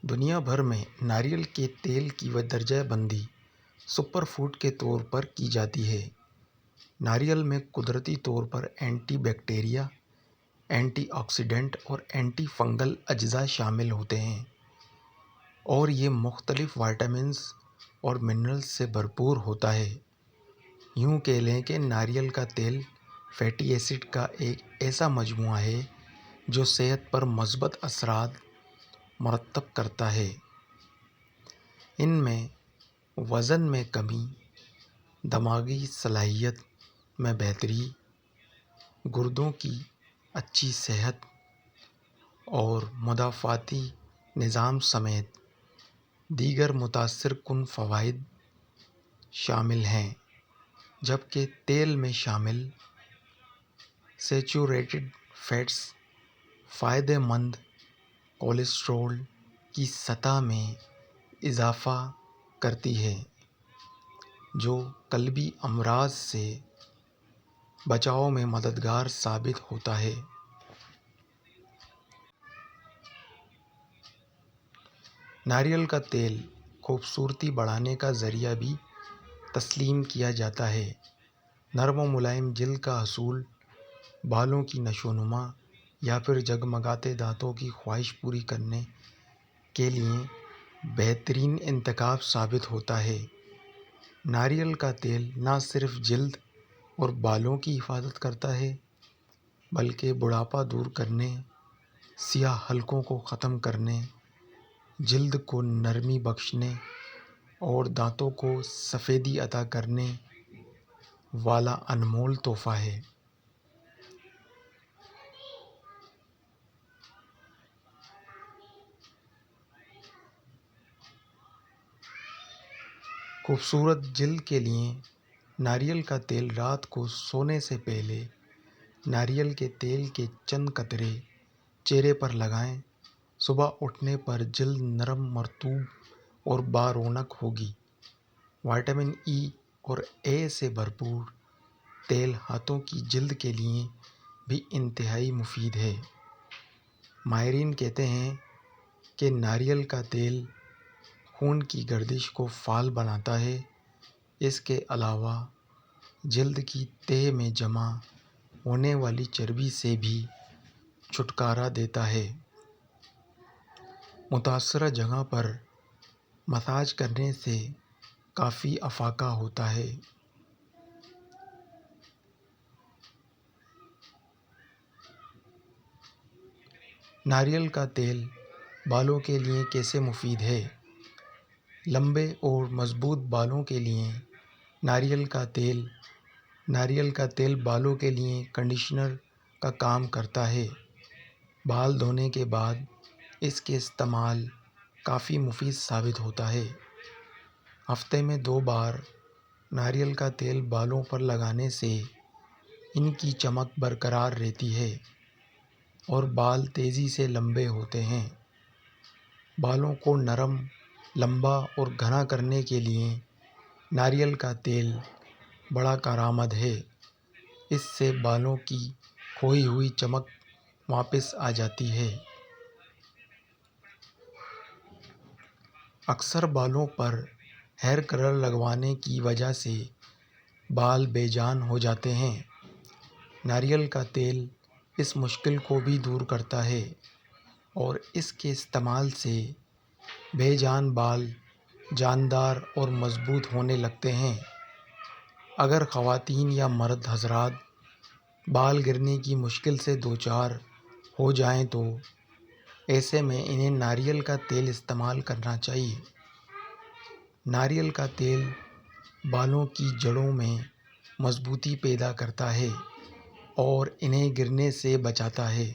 دنیا بھر میں ناریل کے تیل کی درجہ بندی سپر فوڈ کے طور پر کی جاتی ہے۔ ناریل میں قدرتی طور پر اینٹی بیکٹیریا، اینٹی آکسیڈنٹ اور اینٹی فنگل اجزاء شامل ہوتے ہیں اور یہ مختلف وٹامنز اور منرلز سے بھرپور ہوتا ہے۔ یوں کہہ لیں کہ ناریل کا تیل فیٹی ایسڈ کا ایک ایسا مجموعہ ہے جو صحت پر مثبت اثرات مرتب کرتا ہے۔ ان میں وزن میں کمی، دماغی صلاحیت میں بہتری، گردوں کی اچھی صحت اور مدافعتی نظام سمیت دیگر متاثر کن فوائد شامل ہیں، جبکہ تیل میں شامل سیچوریٹڈ فیٹس فائدہ مند کولیسٹرول کی سطح میں اضافہ کرتی ہیں، جو قلبی امراض سے بچاؤ میں مددگار ثابت ہوتا ہے۔ ناریل کا تیل خوبصورتی بڑھانے کا ذریعہ بھی تسلیم کیا جاتا ہے۔ نرم و ملائم جلد کا حصول بالوں کی نشوونما یا پھر جگمگاتے دانتوں کی خواہش پوری کرنے کے لیے بہترین انتخاب ثابت ہوتا ہے۔ ناریل کا تیل نہ صرف جلد اور بالوں کی حفاظت کرتا ہے بلکہ بڑھاپا دور کرنے، سیاہ حلقوں کو ختم کرنے، جلد کو نرمی بخشنے اور دانتوں کو سفیدی عطا کرنے والا انمول تحفہ ہے۔ خوبصورت جلد کے لیے ناریل کا تیل۔ رات کو سونے سے پہلے ناریل کے تیل کے چند قطرے چہرے پر لگائیں۔ صبح اٹھنے پر جلد نرم، مرطوب اور بارونق ہوگی۔ وٹامن ای اور اے سے بھرپور تیل ہاتھوں کی جلد کے لیے بھی انتہائی مفید ہے۔ ماہرین کہتے ہیں کہ ناریل کا تیل خون کی گردش کو فعال بناتا ہے۔ اس کے علاوہ جلد کی تہہ میں جمع ہونے والی چربی سے بھی چھٹکارا دیتا ہے۔ متاثرہ جگہ پر مساج کرنے سے کافی افاقہ ہوتا ہے۔ ناریل کا تیل بالوں کے لیے کیسے مفید ہے؟ لمبے اور مضبوط بالوں کے لیے ناریل کا تیل بالوں کے لیے کنڈیشنر کا کام کرتا ہے۔ بال دھونے کے بعد اس کے استعمال کافی مفید ثابت ہوتا ہے۔ ہفتے میں 2 بار ناریل کا تیل بالوں پر لگانے سے ان کی چمک برقرار رہتی ہے اور بال تیزی سے لمبے ہوتے ہیں۔ بالوں کو نرم، لمبا اور گھنا کرنے کے لیے ناریل کا تیل بڑا کارآمد ہے۔ اس سے بالوں کی کھوئی ہوئی چمک واپس آ جاتی ہے۔ اکثر بالوں پر ہیئر کلر لگوانے کی وجہ سے بال بے جان ہو جاتے ہیں۔ ناریل کا تیل اس مشکل کو بھی دور کرتا ہے اور اس کے استعمال سے بے جان بال جاندار اور مضبوط ہونے لگتے ہیں۔ اگر خواتین یا مرد حضرات بال گرنے کی مشکل سے دوچار ہو جائیں تو ایسے میں انہیں ناریل کا تیل استعمال کرنا چاہیے۔ ناریل کا تیل بالوں کی جڑوں میں مضبوطی پیدا کرتا ہے اور انہیں گرنے سے بچاتا ہے۔